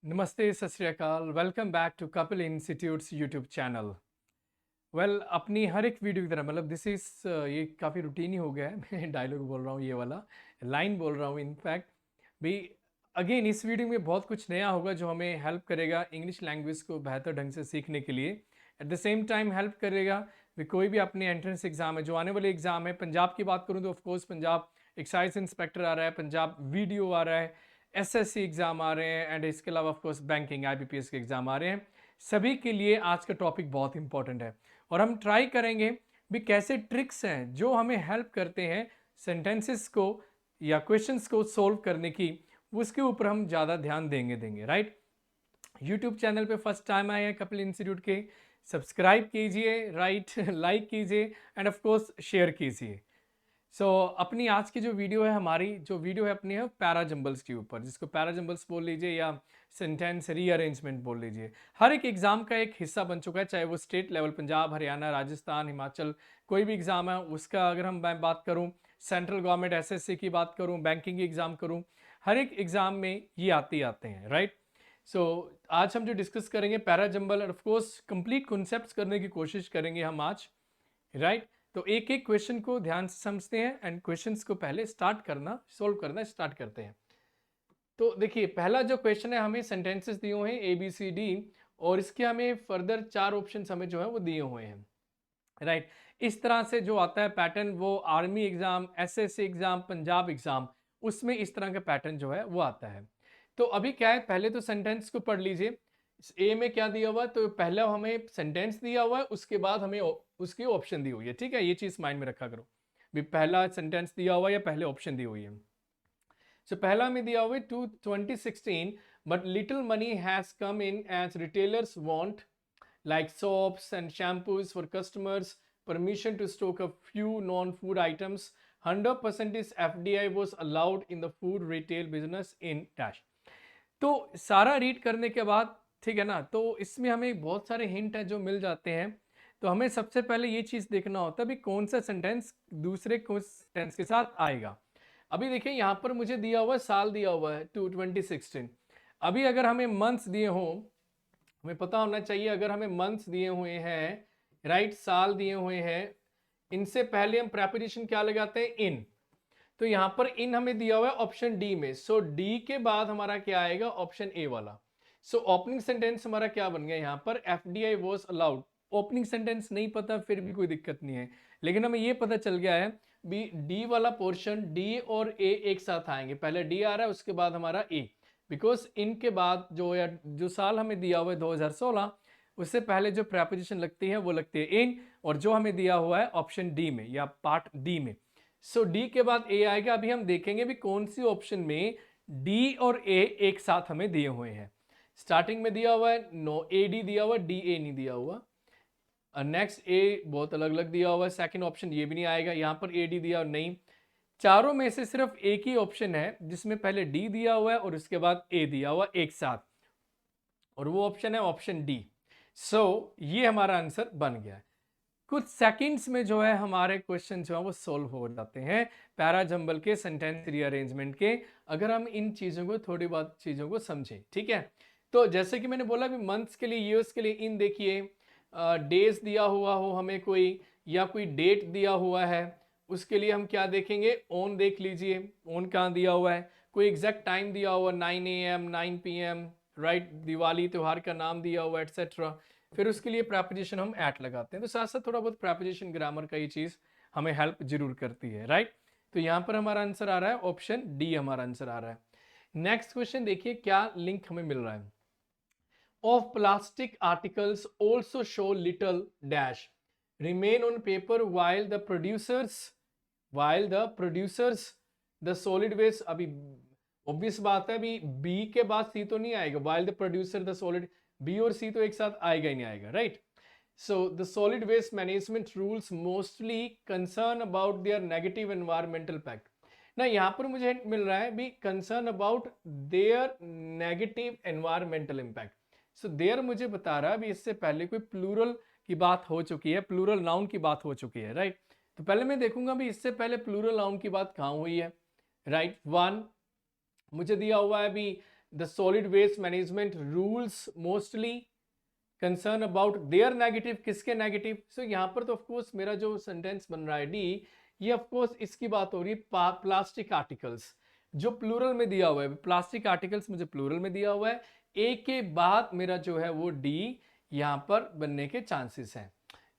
नमस्ते, सत श्री अकाल। Welcome back to Kapil institute's YouTube channel. अपनी हर एक वीडियो की तरह दिस इज़ ये काफ़ी रूटीन ही हो गया है। मैं डायलॉग बोल रहा हूँ, ये वाला लाइन बोल रहा हूँ। इनफैक्ट भी अगेन इस वीडियो में बहुत कुछ नया होगा जो हमें हेल्प करेगा इंग्लिश लैंग्वेज को बेहतर ढंग से सीखने के लिए। At the same time help करेगा भी कोई भी अपने एंट्रेंस एग्ज़ाम है, जो आने वाले एग्ज़ाम है। पंजाब की बात करूँ तो ऑफकोर्स पंजाब एक्साइज इंस्पेक्टर आ रहा है, पंजाब वीडियो आ रहा है, एसएससी एग्ज़ाम आ रहे हैं, एंड इसके अलावा ऑफकोर्स बैंकिंग आईबीपीएस के एग्ज़ाम आ रहे हैं। सभी के लिए आज का टॉपिक बहुत इंपॉर्टेंट है और हम ट्राई करेंगे भी कैसे ट्रिक्स हैं जो हमें हेल्प करते हैं सेंटेंसेस को या क्वेश्चंस को सोल्व करने की, उसके ऊपर हम ज़्यादा ध्यान देंगे। राइट, यूट्यूब चैनल पे फर्स्ट टाइम आए हैं कपिल इंस्टीट्यूट के, सब्सक्राइब कीजिए, राइट, लाइक कीजिए एंड ऑफ कोर्स शेयर कीजिए। अपनी आज की जो वीडियो है, हमारी जो वीडियो है अपनी है पैरा जंबल्स के ऊपर, जिसको पैरा जंबल्स बोल लीजिए या सेंटेंस रीअरेंजमेंट बोल लीजिए। हर एक एग्जाम का एक हिस्सा बन चुका है, चाहे वो स्टेट लेवल पंजाब, हरियाणा, राजस्थान, हिमाचल, कोई भी एग्जाम है उसका। अगर मैं बात करूं सेंट्रल गवर्नमेंट एसएससी की बात करूं, बैंकिंग की एग्जाम करूं, हर एक एग्जाम में ये आते हैं। राइट, सो आज हम जो डिस्कस करेंगे para jumble, of course complete concepts करने की कोशिश करेंगे हम आज। राइट, तो एक एक क्वेश्चन को ध्यान से समझते हैं एंड क्वेश्चंस को पहले सोल्व करना स्टार्ट करते हैं। तो देखिए, पहला जो क्वेश्चन है, हमें सेंटेंसेस दिए हुए हैं ए बी सी डी, और इसके हमें फर्दर 4 ऑप्शंस हमें जो है वो दिए हुए हैं। राइट, इस तरह से जो आता है पैटर्न, वो army exam, SSC exam, Punjab exam, उसमें इस तरह का पैटर्न जो है वो आता है। तो अभी क्या है, पहले तो सेंटेंस को पढ़ लीजिए। ए में क्या दिया हुआ है, तो पहला हमें सेंटेंस दिया हुआ है, उसके बाद हमें उसकी ऑप्शन दी हुई है। ठीक है, ये चीज माइंड में रखा करो भी, पहला सेंटेंस दिया हुआ है या पहले ऑप्शन दी हुई है। पहला में दिया हुआ है 2016, but little money has come in as retailers want like soaps and shampoos for customers, permission to stock a few non-food items, 100% is FDI was allowed in the food retail business in dash। तो सारा read करने के बाद, ठीक है ना, तो इसमें हमें बहुत सारे हिंट है जो मिल जाते हैं। तो हमें सबसे पहले ये चीज देखना होता है भी कौन सा सेंटेंस दूसरे सेंटेंस के साथ आएगा। अभी देखिए, यहाँ पर मुझे दिया हुआ है, साल दिया हुआ है 2016। अभी अगर हमें मंथ्स दिए हों, हमें पता होना चाहिए, अगर हमें मंथ्स दिए हुए हैं, राइट, साल दिए हुए हैं, इनसे पहले हम प्रेपोजिशन क्या लगाते हैं, इन। तो यहां पर इन हमें दिया हुआ है ऑप्शन डी में। डी के बाद हमारा क्या आएगा, ऑप्शन ए वाला। ओपनिंग सेंटेंस हमारा क्या बन गया यहाँ पर, FDI was allowed. Opening sentence नहीं पता फिर भी कोई दिक्कत नहीं है, लेकिन हमें ये पता चल गया है भी डी वाला पोर्शन, डी और ए एक साथ आएंगे। पहले डी आ रहा है, उसके बाद हमारा ए, बिकॉज इनके बाद जो साल हमें दिया हुआ है 2016, उससे पहले जो प्रेपोजिशन लगती है वो लगती है इन, और जो हमें दिया हुआ है ऑप्शन डी में या पार्ट डी में। डी के बाद ए आएगा। अभी हम देखेंगे भी कौन सी ऑप्शन में डी और ए एक साथ हमें दिए हुए हैं। स्टार्टिंग में दिया हुआ है नो, ए डी दिया हुआ, डी ए नहीं दिया हुआ। नेक्स्ट ए बहुत अलग अलग दिया हुआ है, सेकंड ऑप्शन ये भी नहीं आएगा, यहाँ पर ए डी दिया नहीं। चारों में से सिर्फ एक ही ऑप्शन है जिसमें पहले डी दिया हुआ है और उसके बाद ए दिया हुआ एक साथ, और वो ऑप्शन है ऑप्शन डी। ये हमारा आंसर बन गया है। कुछ सेकंड्स में जो है हमारे क्वेश्चन जो है वो सोल्व हो जाते हैं पैरा जंबल के सेंटेंस रीअरेंजमेंट के, अगर हम इन चीजों को, थोड़ी बहुत चीजों को समझें। ठीक है, तो जैसे कि मैंने बोला भी मंथ्स के लिए, ईयर्स के लिए इन देखिए, डेज दिया हुआ हो हमें कोई, या कोई डेट दिया हुआ है, उसके लिए हम क्या देखेंगे, ऑन देख लीजिए, ऑन कहाँ दिया हुआ है। कोई एग्जैक्ट टाइम दिया हुआ 9 AM 9 PM, राइट, दिवाली त्योहार का नाम दिया हुआ, एटसेट्रा। फिर उसके लिए प्रेपोजिशन हम एट लगाते हैं। तो साथ साथ थोड़ा बहुत प्रेपोजिशन ग्रामर का ये चीज हमें हेल्प जरूर करती है। राइट, तो यहाँ पर हमारा आंसर आ रहा है ऑप्शन डी, हमारा आंसर आ रहा है। नेक्स्ट क्वेश्चन देखिए क्या लिंक हमें मिल रहा है। Of plastic articles also show little dash remain on paper while the producers the solid waste। अभी ऑब्वियस बात है, अभी बी के बाद सी तो नहीं आएगा, while the producer the solid, B और सी तो एक साथ आएगा ही नहीं आएगा। Right, so the solid waste management rules mostly concern about their negative environmental impact। ना यहाँ पर मुझे हिंट मिल रहा है भी concern about their negative environmental impact. Their मुझे बता रहा है भी इससे पहले कोई प्लूरल की बात हो चुकी है, प्लूरल नाउन की बात हो चुकी है। राइट, तो पहले मैं देखूंगा भी इससे पहले प्लूरल नाउन की बात कहाँ हुई है। राइट, वन मुझे दिया हुआ है भी the solid waste management rules mostly concern about their negative, किसके नेगेटिव? सो यहाँ पर तो ऑफकोर्स मेरा जो सेंटेंस बन रहा है डी, ये ऑफकोर्स इसकी बात हो रही है प्लास्टिक आर्टिकल्स, जो प्लूरल में दिया हुआ है, प्लास्टिक आर्टिकल्स मुझे प्लूरल में दिया हुआ है, ए के बाद मेरा जो है वो डी यहाँ पर बनने के चांसेस हैं,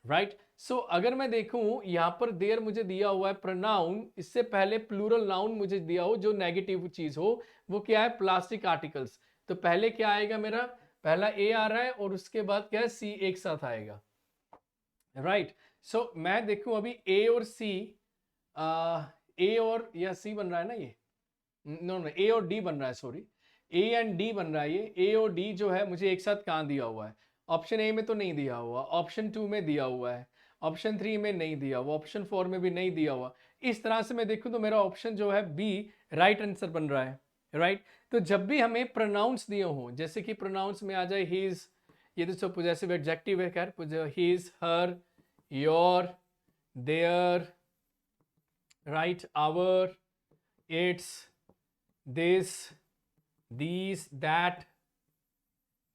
राइट। सो अगर मैं देखूं यहाँ पर देयर मुझे दिया हुआ है प्रोनाउन, इससे पहले प्लूरल नाउन मुझे दिया हो जो नेगेटिव चीज हो, वो क्या है? Plastic articles. तो पहले क्या आएगा मेरा? पहला ए आ रहा है और उसके बाद क्या है? सी एक साथ आएगा, राइट। सो मैं देखूं अभी ए और सी, ए और या सी बन रहा है ना, ये नो नो ए और डी बन रहा है, सॉरी, ए एंड डी बन रहा है। ये ए और डी जो है मुझे एक साथ कहाँ दिया हुआ है? ऑप्शन ए में तो नहीं दिया हुआ, ऑप्शन 2 में दिया हुआ है, ऑप्शन 3 में नहीं दिया हुआ, ऑप्शन 4 में भी नहीं दिया हुआ। इस तरह से मैं देखूं तो मेरा ऑप्शन जो है बी राइट आंसर बन रहा है, राइट। तो जब भी हमें प्रोनाउंस दिए हों, जैसे कि प्रोनाउंस में आ जाए हीज, ये तो सब पॉजेसिव एडजेक्टिव है, खैर his, her, your, their, right, our, its, this, these, that,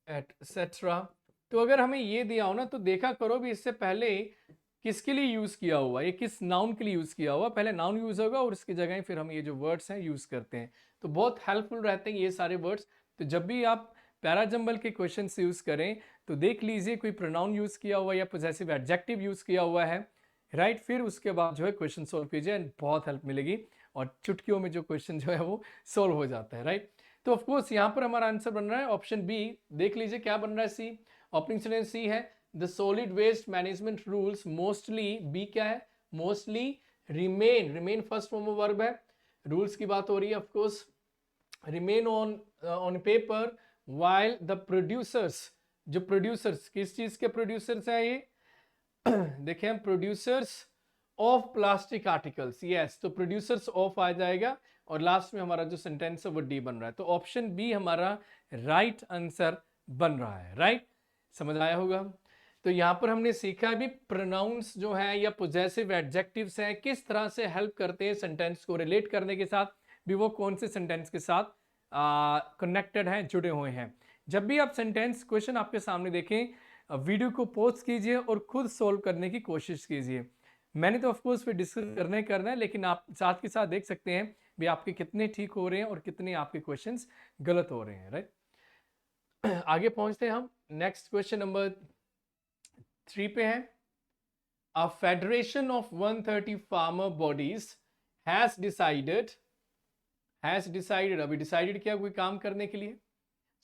etcetera. तो अगर हमें ये दिया हो ना, तो देखा करो भी इससे पहले किसके लिए यूज किया हुआ, ये किस नाउन के लिए यूज किया हुआ। पहले नाउन यूज होगा और उसकी जगह फिर हम ये जो वर्ड्स हैं यूज करते हैं, तो बहुत हेल्पफुल रहते हैं ये सारे वर्ड्स। तो जब भी आप पैराजंबल के क्वेश्चन यूज करें तो देख लीजिए कोई प्रोनाउन यूज किया हुआ या पोजेसिव एडजेक्टिव यूज किया हुआ है, राइट। फिर उसके बाद जो है क्वेश्चन सोल्व कीजिए एंड बहुत हेल्प मिलेगी, और चुटकियों में जो क्वेश्चन जो है वो सोल्व हो जाता है, राइट। तो ऑफकोर्स यहाँ पर हमारा आंसर बन रहा है ऑप्शन बी। देख लीजिए क्या बन रहा है, सी। ओपनिंग सेंटेंस सी है, the solid waste management rules mostly, B क्या है? Mostly remain, remain first form of verb है, रूल्स की बात हो रही है of course, remain on paper while the producers, जो प्रोड्यूसर्स किस चीज के प्रोड्यूसर्स हैं ये देखें हम, producers of plastic articles, yes, तो प्रोड्यूसर्स ऑफ आ जाएगा और लास्ट में हमारा जो सेंटेंस है वो डी बन रहा है, तो ऑप्शन बी हमारा राइट आंसर बन रहा है, राइट। समझ आया होगा। तो यहां पर हमने सीखा भी प्रोनाउंस जो है या पोजेसिव एडजेक्टिव्स हैं किस तरह से हेल्प करते हैं सेंटेंस को रिलेट करने के साथ, भी वो कौन से सेंटेंस के साथ कनेक्टेड हैं, जुड़े हुए हैं। जब भी आप सेंटेंस क्वेश्चन आपके सामने देखें, वीडियो को पॉज कीजिए और खुद सोल्व करने की कोशिश कीजिए। मैंने तो ऑफकोर्स फिर डिस्कस करना है, लेकिन आप साथ के साथ देख सकते हैं भी आपके कितने ठीक हो रहे हैं और कितने आपके क्वेश्चंस गलत हो रहे हैं, राइट। आगे पहुंचते हैं हम, नेक्स्ट क्वेश्चन नंबर 3 पे है। A federation of 130 farmer bodies has decided, अभी डिसाइडेड किया कोई काम करने के लिए,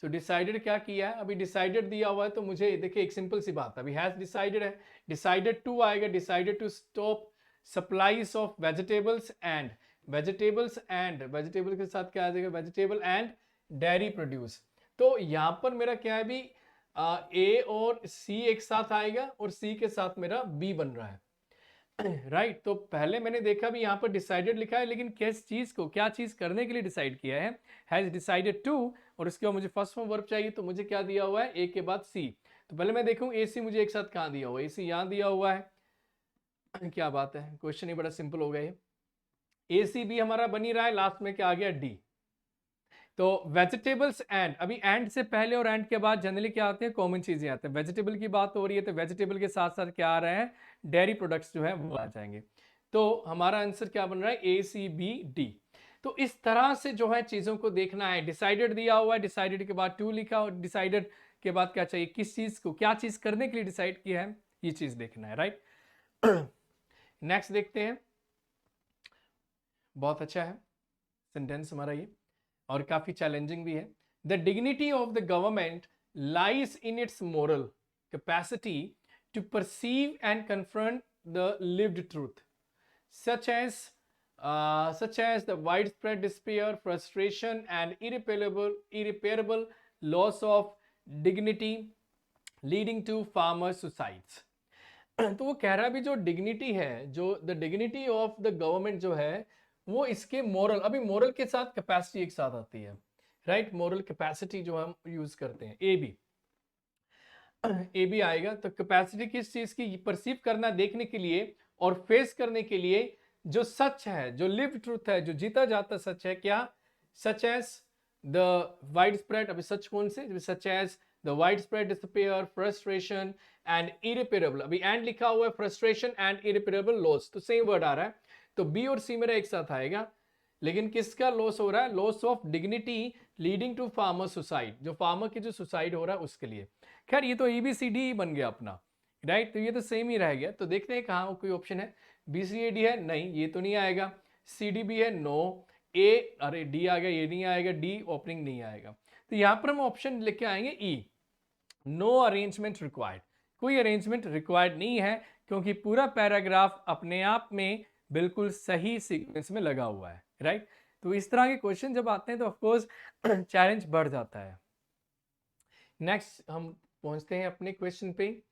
सो डिसाइडेड क्या किया है? अभी डिसाइडेड दिया हुआ है तो मुझे देखिए एक सिंपल सी बात, अभी हैज डिसाइडेड है, डिसाइडेड टू आएगा, decided to stop supplies of vegetables and, vegetable के साथ क्या आ जाएगा? Vegetable and dairy produce. तो यहां पर मेरा क्या है भी, ए और सी एक साथ आएगा और सी के साथ मेरा बी बन रहा है, राइट। तो पहले मैंने देखा भी यहाँ पर डिसाइडेड लिखा है, लेकिन किस चीज को, क्या चीज करने के लिए डिसाइड किया है? हैज डिसाइडेड टू, और उसके बाद मुझे फर्स्ट फॉर्म वर्ब चाहिए, तो मुझे क्या दिया हुआ है? ए के बाद सी। तो पहले मैं देखूं ए सी मुझे एक साथ कहाँ दिया हुआ है? ए सी यहाँ दिया हुआ है क्या बात है, क्वेश्चन ही बड़ा सिंपल हो गया ये। ए सी बी हमारा बनी रहा है, लास्ट में क्या आ गया? डी। तो वेजिटेबल्स एंड, अभी एंड से पहले और एंड के बाद जनरली क्या आते हैं? कॉमन चीजें आते हैं। वेजिटेबल की बात हो रही है तो वेजिटेबल के साथ साथ क्या आ रहा है? डेयरी प्रोडक्ट्स जो है वो आ जाएंगे। तो हमारा आंसर क्या बन रहा है? ए सी बी डी। तो इस तरह से जो है चीजों को देखना है। डिसाइडेड दिया हुआ है, डिसाइडेड के बाद टू लिखा, और डिसाइडेड के बाद क्या चाहिए? किस चीज को, क्या चीज करने के लिए डिसाइड किया है, ये चीज देखना है, राइट। नेक्स्ट देखते हैं, बहुत अच्छा है सेंटेंस हमारा ये, और काफी चैलेंजिंग भी है। The dignity of the government lies in its moral capacity to perceive and confront the lived truth such as the widespread despair, frustration and irreparable loss of dignity leading to farmer suicides। तो वो कह रहा है भी जो dignity है, जो the dignity of the government जो है वो इसके मोरल, अभी मोरल के साथ कैपेसिटी एक साथ आती है, राइट। मोरल कैपेसिटी जो हम यूज करते हैं, ए बी आएगा। तो कैपेसिटी किस चीज की? परसीव करना, देखने के लिए और फेस करने के लिए जो सच है, जो लिव ट्रूथ है, जो जीता जाता सच है, क्या? Such as the widespread, अभी सच कौन से, such as the widespread disappear, frustration and irreparable, अभी एंड लिखा हुआ है, फ्रस्ट्रेशन एंड इरिपेरेबल लॉस, तो सेम वर्ड आ रहा है, तो बी और सी मेरा एक साथ आएगा। लेकिन किसका लॉस हो रहा है, loss of dignity leading to farmer suicide, जो फार्मर की जो सुसाइड हो रहा है उसके लिए। खैर ये तो EBCD बन गया अपना, राइट, तो ये तो सेम ही रह गया। तो देखते हैं कहाँ कोई ऑप्शन है, BCAD है, नहीं ये तो नहीं आएगा, CDB है, नो, ए, अरे डी आ गया, ये नहीं आएगा, डी ओपनिंग नहीं आएगा। तो यहाँ पर हम ऑप्शन लेके आएंगे ई, नो अरेंजमेंट रिक्वायर्ड, कोई अरेंजमेंट रिक्वायर्ड नहीं है, क्योंकि पूरा पैराग्राफ अपने आप में बिल्कुल सही सीक्वेंस में लगा हुआ है, राइट। तो इस तरह के क्वेश्चन जब आते हैं तो ऑफकोर्स चैलेंज बढ़ जाता है। नेक्स्ट हम पहुंचते हैं अपने क्वेश्चन पे।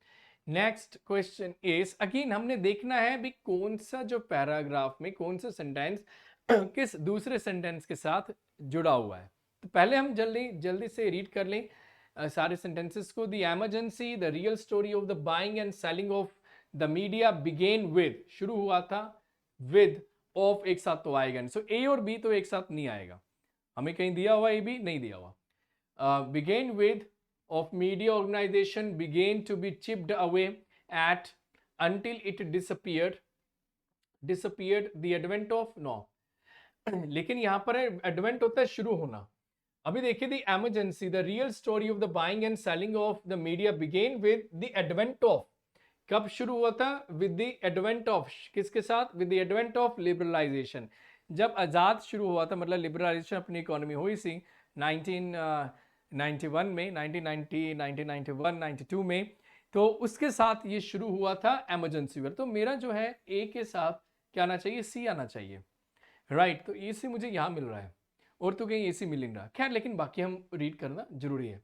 नेक्स्ट क्वेश्चन इज, अगेन हमने देखना है भी कौन सा जो पैराग्राफ में कौन सा सेंटेंस किस दूसरे सेंटेंस के साथ जुड़ा हुआ है। तो पहले हम जल्दी जल्दी से रीड कर लें सारे सेंटेंसेस को। The emergency, the real story of the buying and selling of the media began with, शुरू हुआ था विद, ऑफ एक साथ तो आएगा नहीं, सो ए और बी तो एक साथ नहीं आएगा, हमें कहीं दिया हुआ ए बी नहीं दिया हुआ। Began with of media organization began to be chipped away at until it disappeared the advent of, no लेकिन यहां पर है advent होता है शुरू होना। अभी देखिए the emergency, the real story of the buying and selling of the media began with the advent of, कब शुरू हुआ था, with the advent of, किसके साथ, with the advent of liberalization, जब आजाद शुरू हुआ था, मतलब लिबरलाइजेशन अपनी इकोनॉमी हुई सी 1991 में, 1990, 1991, 92 में, तो उसके साथ ये शुरू हुआ था एमरजेंसी वर्ड। तो मेरा जो है ए के साथ क्या आना चाहिए, सी आना चाहिए, राइट। तो ए सी मुझे यहाँ मिल रहा है और तो कहीं ए सी मिल नहीं रहा। खैर लेकिन बाकी हम रीड करना जरूरी है।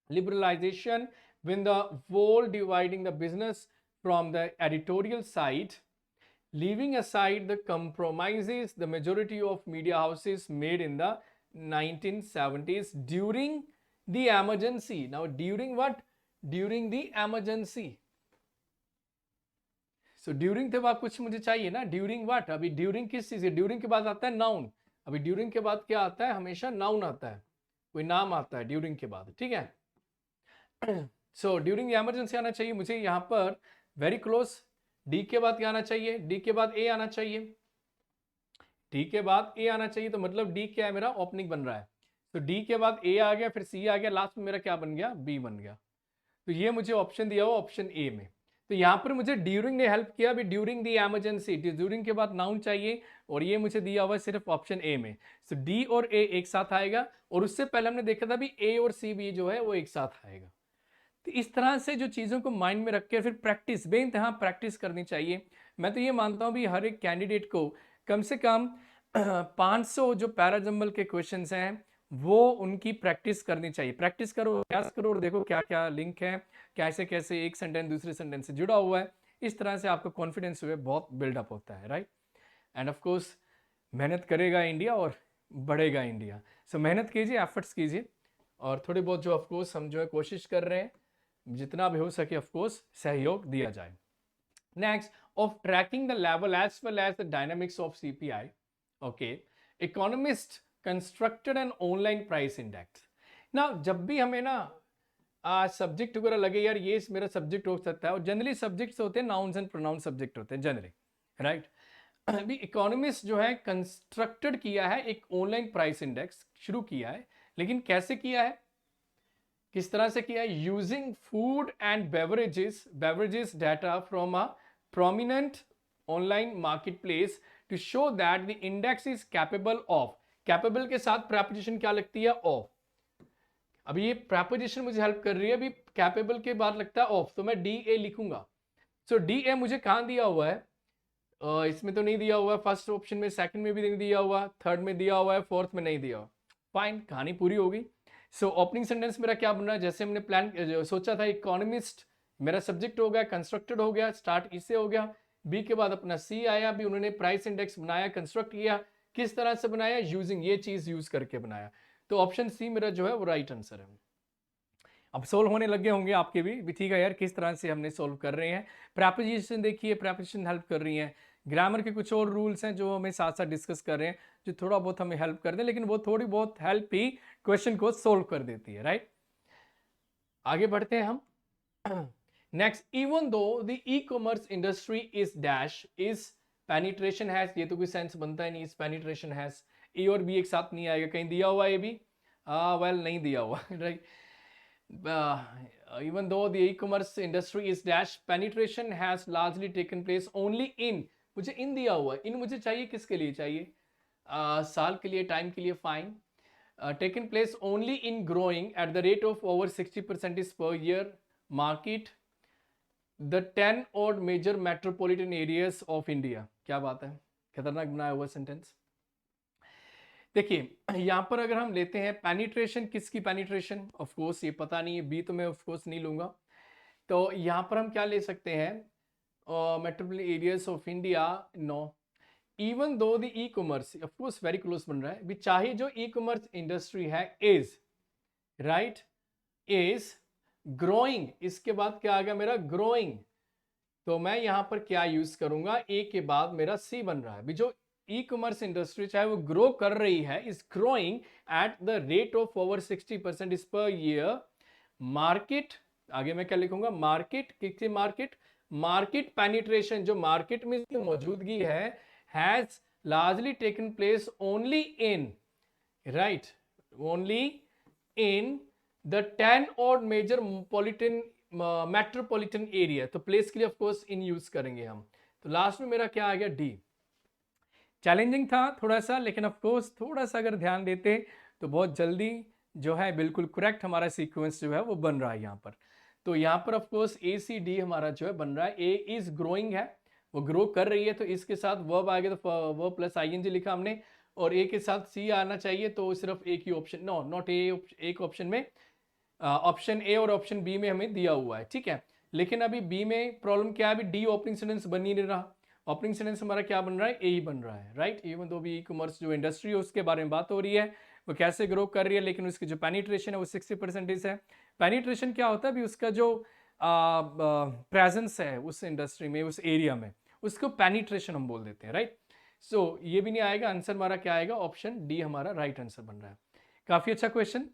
Liberalisation when the wall dividing the business from the editorial side, leaving aside the compromises the majority of media houses made in the 1970s during the emergency. Now during what, during the emergency, so during के बाद कुछ मुझे चाहिए ना, during what, अभी during किस चीज है, during के बाद आता है noun, अभी during के बाद क्या आता है, हमेशा noun आता है, कोई नाम आता है during के बाद, ठीक है। सो ड्यूरिंग इमरजेंसी आना चाहिए मुझे यहाँ पर, वेरी क्लोज। डी के बाद क्या आना चाहिए, डी के बाद ए आना चाहिए, डी के बाद ए आना चाहिए, तो मतलब डी क्या है मेरा, ओपनिंग बन रहा है। तो डी के बाद ए आ गया, फिर सी आ गया, लास्ट में मेरा क्या बन गया, बी बन गया। तो ये मुझे ऑप्शन दिया हुआ ऑप्शन ए में। तो यहाँ पर मुझे ड्यूरिंग ने हेल्प किया, भी ड्यूरिंग दी इमरजेंसी, ड्यूरिंग के बाद नाउन चाहिए, और ये मुझे दिया हुआ सिर्फ ऑप्शन ए में। सो डी और ए एक साथ आएगा, और उससे पहले हमने देखा था भी ए और सी भी जो है वो एक साथ आएगा। तो इस तरह से जो चीज़ों को माइंड में रख के फिर प्रैक्टिस, बेइंतहा प्रैक्टिस करनी चाहिए। मैं तो ये मानता हूँ भी हर एक कैंडिडेट को कम से कम 500 जो पैराजम्बल के क्वेश्चंस हैं वो उनकी प्रैक्टिस करनी चाहिए। प्रैक्टिस करो, प्रयास करो, और देखो क्या क्या लिंक है, कैसे कैसे एक सेंटेंस दूसरे सेंटेंस से जुड़ा हुआ है। इस तरह से आपका कॉन्फिडेंस हुए बहुत बिल्डअप होता है, राइट। एंड ऑफ कोर्स मेहनत करेगा इंडिया और बढ़ेगा इंडिया। सो मेहनत कीजिए, एफर्ट्स कीजिए, और थोड़ी बहुत जो ऑफकोर्स हम जो है कोशिश कर रहे हैं, जितना भी हो सके ऑफकोर्स सहयोग दिया जाए। Next, of tracking the level as well as the dynamics of CPI, okay, economist constructed an online price index. ना जब भी हमें ना सब्जेक्ट वगैरह लगे यार ये मेरा सब्जेक्ट हो सकता है, और जनरली सब्जेक्ट्स होते हैं नाउन्स एंड प्रोनाउन सब्जेक्ट होते हैं जनरली, राइट। अभी इकोनॉमिस्ट जो है कंस्ट्रक्टेड किया है एक ऑनलाइन प्राइस इंडेक्स, शुरू किया है, लेकिन कैसे किया है, किस तरह से किया है, using food and beverages data from a prominent online marketplace to show that the index is capable of, capable के साथ प्रेपोजिशन क्या लगती है, ऑफ। अभी ये प्रेपोजिशन मुझे हेल्प कर रही है, अभी कैपेबल के बाद लगता है ऑफ, तो मैं DA लिखूंगा। सो DA मुझे कहां दिया हुआ है, इसमें तो नहीं दिया हुआ है, फर्स्ट ऑप्शन में, सेकंड में भी नहीं दिया हुआ, थर्ड में दिया हुआ है, फोर्थ में नहीं दिया हुआ, फाइन, कहानी पूरी होगी। सो ओपनिंग सेंटेंस मेरा क्या बन रहा है, जैसे हमने प्लान सोचा था, इकोनॉमिस्ट मेरा सब्जेक्ट हो गया, कंस्ट्रक्टेड हो गया, स्टार्ट इससे हो गया, बी के बाद अपना सी आया, भी उन्होंने प्राइस इंडेक्स बनाया, कंस्ट्रक्ट किया, किस तरह से बनाया, यूजिंग ये चीज यूज करके बनाया। तो ऑप्शन सी मेरा जो है वो राइट आंसर है। अब सोल्व होने लगे होंगे आपके भी ठीक है यार, किस तरह से हमने सोल्व कर रहे हैं। प्रेपोजिशन देखिए, प्रेपोजिशन हेल्प कर रही हैं, ग्रामर के कुछ और रूल्स हैं जो हमें साथ साथ डिस्कस कर रहे हैं, जो थोड़ा बहुत हमें हेल्प कर दें, लेकिन वो थोड़ी बहुत हेल्प ही क्वेश्चन को सोल्व कर देती है, राइट। आगे बढ़ते हैं हम। Next, even though the e-commerce industry is dash is penetration has, ये तो कोई सेंस बनता ही नहीं, इस पेनिट्रेशन हैज, ए और बी एक साथ नहीं आएगा, कहीं दिया हुआ है ये भी, वेल नहीं दिया हुआ, right. Even though the e-commerce industry is dash, penetration has largely taken place only in, मुझे इन दिया हुआ है, इन मुझे चाहिए किसके लिए चाहिए, साल के लिए, टाइम के लिए, fine, taken place only in growing at the rate of over 60% per year market the 10 odd major metropolitan areas of India। क्या बात है, खतरनाक बनाया हुआ सेंटेंस। देखिए यहाँ पर अगर हम लेते हैं पेनिट्रेशन, किसकी पेनिट्रेशन, ऑफ कोर्स ये पता नहीं है, बी तो मैं ऑफ कोर्स नहीं लूंगा, तो यहाँ पर हम क्या ले सकते हैं, metropolitan areas of India, no. Even though the e-commerce, of course very close बन रहा है भी, चाहे जो ई कॉमर्स इंडस्ट्री है इज, राइट, इज ग्रोइंग, इसके बाद क्या आ गया मेरा, ग्रोइंग, तो मैं यहाँ पर क्या यूज करूंगा, ए के बाद मेरा सी बन रहा है भी, जो ई कॉमर्स इंडस्ट्री चाहे वो ग्रो कर रही है, is growing at the rate of over 60% is per year market, आगे मैं क्या लिखूंगा, मार्केट, किसकी मार्केट, मार्केट पेनिट्रेशन, जो मार्केट में इसकी मौजूदगी है, has largely taken place only in, right, only in the 10 और मेजर मेट्रोपॉलिटन एरिया, तो प्लेस के लिए ऑफ कोर्स इन यूज करेंगे हम, तो लास्ट में मेरा क्या आ गया, डी। चैलेंजिंग था थोड़ा सा, लेकिन ऑफ कोर्स थोड़ा सा अगर ध्यान देते तो बहुत जल्दी जो है बिल्कुल करेक्ट हमारा सीक्वेंस जो है वो बन रहा है यहाँ पर। तो यहाँ पर of course A C D हमारा जो है बन रहा है, ए इज ग्रोइंग है, वो ग्रो कर रही है, तो इसके साथ वर्ब आ गया, तो वर्ब प्लस आईएनजी लिखा हमने, और ए के साथ सी आना चाहिए, तो सिर्फ एक ही ऑप्शन, नो नॉट ए, एक ऑप्शन में, ऑप्शन ए और ऑप्शन बी में हमें दिया हुआ है, ठीक है। लेकिन अभी बी में प्रॉब्लम क्या है, अभी डी ओपनिंग सेंटेंस बन ही नहीं रहा, ओपनिंग सेंटेंस हमारा क्या बन रहा है, ए ही बन रहा है, राइट। इवन दो भी ई कॉमर्स जो इंडस्ट्री है उसके बारे में बात हो रही है, वो कैसे ग्रो कर रही है, लेकिन उसकी जो पेनिट्रेशन है वो 60% है। पेनिट्रेशन क्या होता है अभी, उसका जो प्रेजेंस है उस इंडस्ट्री में, उस एरिया में, उसको पेनिट्रेशन हम बोल देते हैं, राइट। सो ये भी नहीं आएगा, आंसर हमारा क्या आएगा, ऑप्शन डी हमारा राइट आंसर बन रहा है। काफी अच्छा क्वेश्चन,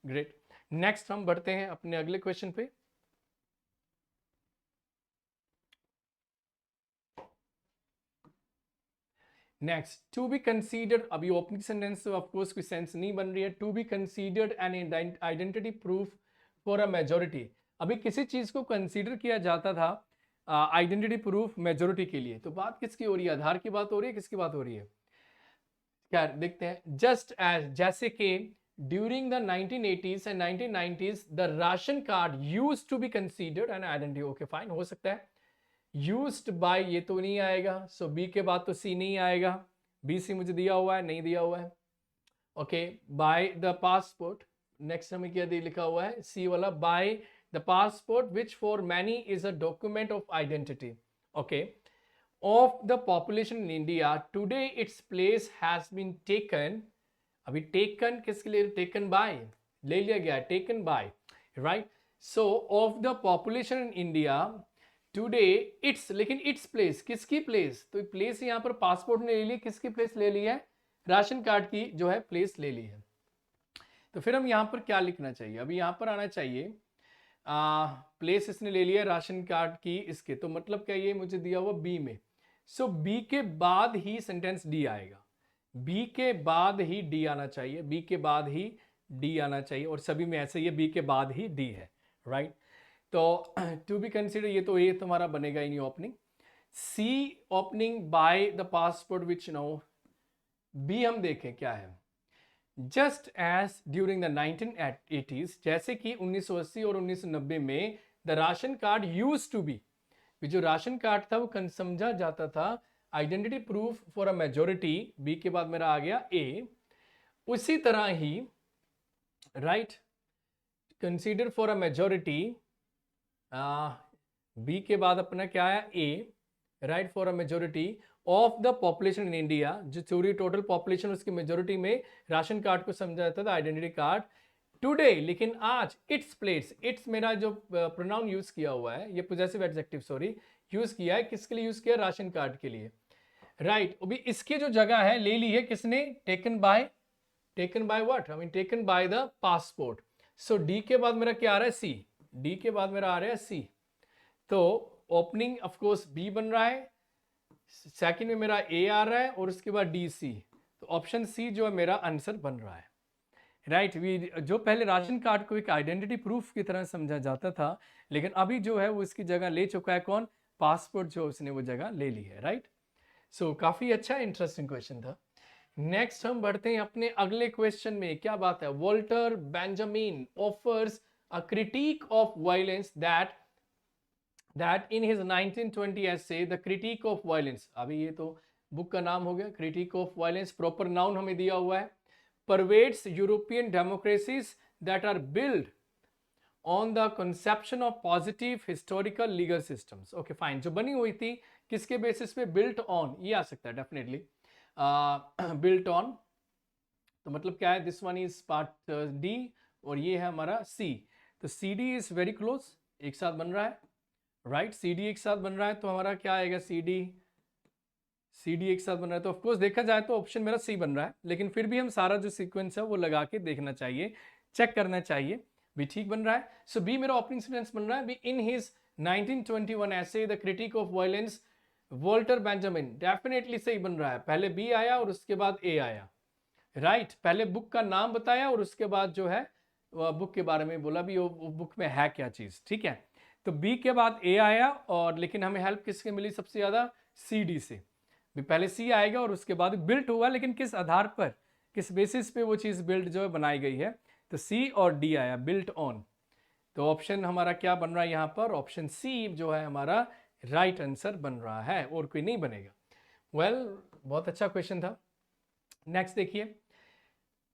ग्रेट। नेक्स्ट हम बढ़ते हैं अपने अगले क्वेश्चन पे। नेक्स्ट, टू बी कंसीडर्ड, अभी ओपनिंग सेंटेंस ऑफ कोर्स कोई सेंस नहीं बन रही है, to be considered an identity proof for a majority, अभी किसी चीज को कंसीडर किया जाता था आइडेंटिटी प्रूफ मेजोरिटी के लिए, तो बात किसकी हो रही है, आधार की बात हो रही है, किसकी बात हो रही है, क्या देखते हैं, जस्ट एज, जैसे कि during the 1980s and 1990s the ration card used to be considered an identity, okay fine, हो सकता है। यूज्ड बाय, ये तो नहीं आएगा, सो बी के बाद तो सी नहीं आएगा, बी सी मुझे दिया हुआ है, नहीं दिया हुआ है, okay. By the passport, next हमें क्या लिखा हुआ है, सी वाला, by the passport which for many is a document of identity, okay, of the population in India today its place has been taken, अभी टेकन किसके लिए, टेकन बाय, ले लिया गया, taken by, right. So of the population in India today its, लेकिन its place, किसकी place, तो place यहाँ पर पासपोर्ट ने ले ली, किसकी प्लेस ले ली है, राशन कार्ड की जो है प्लेस ले ली है। तो फिर हम यहाँ पर क्या लिखना चाहिए, अभी यहाँ पर आना चाहिए, प्लेस इसने ले लिया राशन कार्ड की इसके, तो मतलब क्या, ये मुझे दिया हुआ बी में, सो बी के बाद ही सेंटेंस डी आएगा, बी के बाद ही डी आना चाहिए, बी के बाद ही डी आना चाहिए, और सभी में ऐसे ही बी के बाद ही डी है, राइट। तो टू बी कंसिडर, ये तो ए तुम्हारा बनेगा ही नहीं opening, C opening by the passport which no, B हम देखें क्या है, just as during the 1980s, जैसे कि 1980 और 1990 में the ration card use to be, जो राशन कार्ड था वो समझा जाता था identity proof for a majority, B के बाद मेरा आ गया ए, उसी तरह ही right, consider for a majority, B के बाद अपना क्या आया, A, right, for a majority of the population in India, जो पूरी टोटल पॉपुलेशन उसकी मेजोरिटी में राशन कार्ड को समझा जाता था आइडेंटिटी कार्ड, टुडे, लेकिन आज इट्स प्लेस, इट्स मेरा जो प्रोनाउन यूज किया हुआ है, ये पोजेसिव एडजेक्टिव सॉरी यूज किया है, किसके लिए यूज किया, राशन कार्ड के लिए, राइट, अभी इसकी जो जगह है ले ली है किसने, taken by what, I mean taken by the passport. So D के बाद मेरा क्या आ रहा है, सी, डी के बाद मेरा आ रहा है सी। तो ओपनिंग ऑफ कोर्स बी बन रहा है, सेकंड में मेरा ए आ रहा है और उसके बाद डी सी। तो ऑप्शन सी जो है मेरा आंसर बन रहा है। राइट, जो पहले राशन कार्ड को एक आइडेंटिटी प्रूफ की तरह समझा जाता था, लेकिन अभी जो है वो इसकी जगह ले चुका है कौन, पासपोर्ट, जो उसने वो जगह ले ली है। राइट, सो काफी अच्छा इंटरेस्टिंग क्वेश्चन था। नेक्स्ट हम बढ़ते हैं अपने अगले क्वेश्चन में। क्या बात है, Walter Benjamin offers a critic of violence that in his 1920 essay the critic of violence. अभी ये तो बुक का नाम हो गया, critic of violence, proper noun हमें दिया हुआ है, pervades European democracies that are built on the conception of positive historical legal systems. Okay, fine, जो बनी हुई थी किसके बेसिस पे, built on, ये आ सकता है डेफिनेटली, built on, तो मतलब क्या है, this one is part D और ये है हमारा सी। तो C D is very close, एक साथ बन रहा है। राइट, सी डी एक साथ बन रहा है, तो हमारा क्या आएगा, सी डी एक साथ बन रहा है, तो ऑफकोर्स देखा जाए तो ऑप्शन मेरा सी बन रहा है, लेकिन फिर भी हम सारा जो सीक्वेंस है वो लगा के देखना चाहिए, चेक करना चाहिए भी ठीक बन रहा है। सो बी मेरा ओपनिंग सेंटेंस बन रहा है, be in his 1921 essay the critic of violence Walter Benjamin, definitely सही बन रहा है। पहले बी आया और उसके बाद ए आया। राइट, पहले बुक का नाम बताया और उसके बाद जो है बुक के बारे में बोला भी वो बुक में है क्या चीज। ठीक है, तो बी के बाद ए आया, और लेकिन हमें हेल्प किसके मिली सबसे ज्यादा, सी डी से। भी पहले सी आएगा और उसके बाद बिल्ट हुआ, लेकिन किस आधार पर, किस बेसिस पे वो चीज बिल्ट जो है बनाई गई है, तो सी और डी आया, बिल्ट ऑन। तो ऑप्शन हमारा क्या बन रहा है यहाँ पर, ऑप्शन सी जो है हमारा राइट आंसर बन रहा है, और कोई नहीं बनेगा। वेल, बहुत अच्छा क्वेश्चन था। नेक्स्ट देखिए,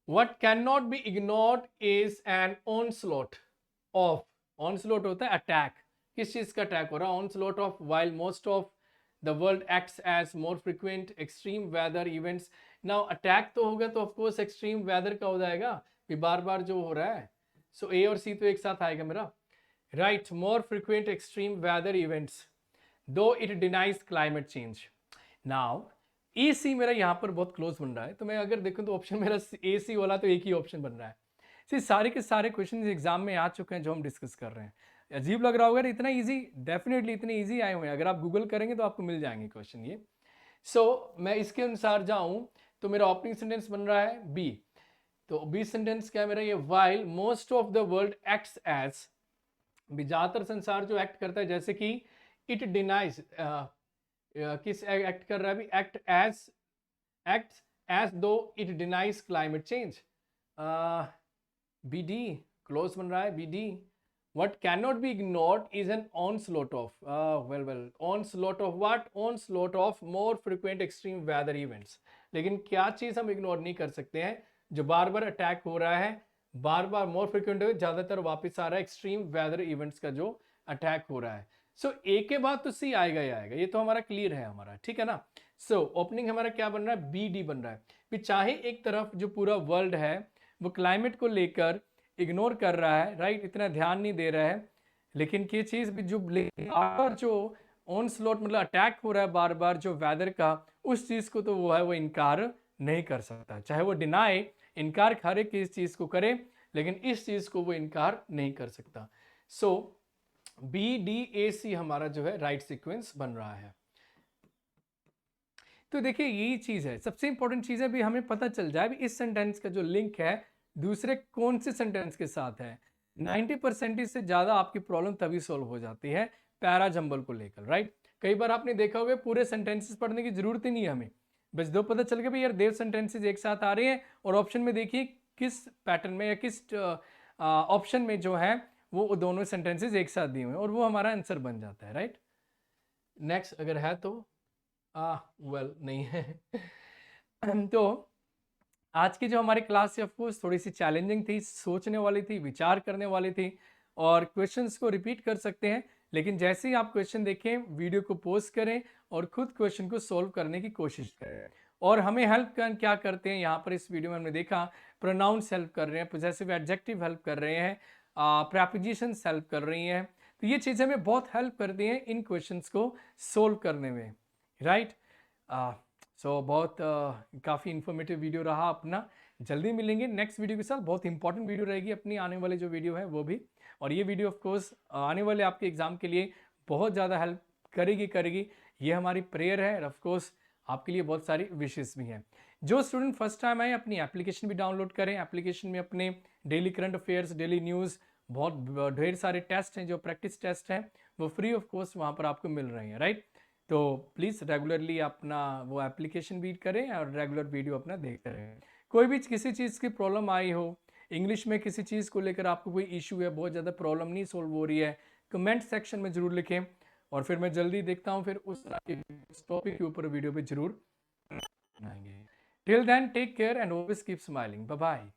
What cannot be ignored is an onslaught of, onslaught होता है अटैक, किस चीज का अटैक हो रहा है, onslaught of, while most of the world acts as more frequent extreme weather events। now attack तो होगा तो of course extreme weather का हो जाएगा, भी बार बार जो हो रहा है। so A और C तो एक साथ आएगा मेरा। right, more frequent extreme weather events though it denies climate change। now ए सी मेरा यहाँ पर बहुत क्लोज बन रहा है, तो मैं अगर देखूं तो ऑप्शन मेरा ए सी वाला तो एक ही ऑप्शन बन रहा है। सी सारे के सारे क्वेश्चन एग्जाम में आ चुके हैं जो हम डिस्कस कर रहे हैं। अजीब लग रहा होगा, इतना इजी, डेफिनेटली इतने इजी आए हुए हैं, अगर आप गूगल करेंगे तो आपको मिल जाएंगे क्वेश्चन ये। सो मैं इसके अनुसार जाऊं तो मेरा ओपनिंग सेंटेंस बन रहा है बी। तो बी सेंटेंस क्या है मेरा, ये while most of the world acts as, ज्यादातर संसार जो एक्ट करता है, जैसे कि इट डिनाइज, किस एक्ट कर रहा है अभी, act as though it denies climate change. B D close बन रहा है, B D. what cannot be ignored is an onslaught of, onslaught of what, onslaught of more frequent extreme weather events। लेकिन क्या चीज हम इग्नोर नहीं कर सकते हैं, जो बार बार अटैक हो रहा है, बार बार मोर फ्रिक्वेंट ज्यादातर वापस आ रहा है, एक्सट्रीम वेदर इवेंट्स का जो अटैक हो रहा है। सो ए के बाद तो सी आएगा ही आएगा, ये तो हमारा क्लियर है हमारा, ठीक है ना। सो ओपनिंग हमारा क्या बन रहा है, बी डी बन रहा है। फिर चाहे एक तरफ जो पूरा वर्ल्ड है वो क्लाइमेट को लेकर इग्नोर कर रहा है, राइट, इतना ध्यान नहीं दे रहा है, लेकिन ये चीज भी जो ऑन स्लॉट मतलब अटैक हो रहा है बार बार जो वेदर का, उस चीज को तो वो है वो इनकार नहीं कर सकता, चाहे वो डिनाई, इनकार हर एक इस चीज को करे, लेकिन इस चीज को वो इनकार नहीं कर सकता। सो बी डी ए सी हमारा जो है राइट सीक्वेंस बन रहा है। तो देखिए यही चीज है, सबसे इंपॉर्टेंट चीज है भी हमें पता चल जाए भी इस सेंटेंस का जो लिंक है दूसरे कौन से सेंटेंस के साथ है। 90% से ज्यादा आपकी प्रॉब्लम तभी सॉल्व हो जाती है पैरा जंबल को लेकर, राइट। कई बार आपने देखा होगा पूरे सेंटेंसेस पढ़ने की जरूरत ही नहीं है हमें, बस दो पता चल गया भाई यार देव सेंटेंसेस एक साथ आ रहे हैं, और ऑप्शन में देखिए किस पैटर्न में या किस ऑप्शन में जो है वो दोनों सेंटेंसेस एक साथ दिए हुए हैं, और वो हमारा आंसर बन जाता है, राइट। नेक्स्ट अगर है तो वेल नहीं है तो आज की जो हमारी क्लास है ऑफकोर्स थोड़ी सी चैलेंजिंग थी, सोचने वाली थी, विचार करने वाली थी, और क्वेश्चंस को रिपीट कर सकते हैं, लेकिन जैसे ही आप क्वेश्चन देखें वीडियो को पोस्ट करें और खुद क्वेश्चन को सोल्व करने की कोशिश करें। और हमें हेल्प क्या करते हैं यहाँ पर इस वीडियो में हमने देखा, प्रोनाउंस हेल्प कर रहे हैं, पोजेसिव एडजेक्टिव हेल्प कर रहे हैं, प्रेपोजिशंस हेल्प कर रही हैं, तो ये चीज़ें हमें बहुत हेल्प करती हैं इन क्वेश्चंस को सोल्व करने में, राइट। सो बहुत काफ़ी इन्फॉर्मेटिव वीडियो रहा अपना। जल्दी मिलेंगे नेक्स्ट वीडियो के साथ। बहुत इंपॉर्टेंट वीडियो रहेगी अपनी आने वाली जो वीडियो है वो भी, और ये वीडियो ऑफ कोर्स आने वाले आपके एग्जाम के लिए बहुत ज़्यादा हेल्प करेगी। ये हमारी प्रेयर है, और ऑफ कोर्स आपके लिए बहुत सारी विशेष भी हैं। जो स्टूडेंट फर्स्ट टाइम आए अपनी एप्लीकेशन भी डाउनलोड करें। एप्लीकेशन में अपने daily current affairs, daily news, बहुत ढेर सारे टेस्ट हैं जो प्रैक्टिस टेस्ट हैं, वो फ्री ऑफ कॉस्ट वहाँ पर आपको मिल रहे हैं, राइट। तो प्लीज़ रेगुलरली अपना वो एप्लीकेशन भी करें और रेगुलर वीडियो अपना देखते रहें। कोई भी किसी चीज़ की प्रॉब्लम आई हो, इंग्लिश में किसी चीज़ को लेकर आपको कोई इशू है, बहुत ज़्यादा प्रॉब्लम नहीं सॉल्व हो रही है, कमेंट सेक्शन में ज़रूर लिखें, और फिर मैं जल्दी देखता हूँ, फिर उस टॉपिक के ऊपर वीडियो पे जरूर आएंगे। Till then take care and always keep smiling. Bye bye.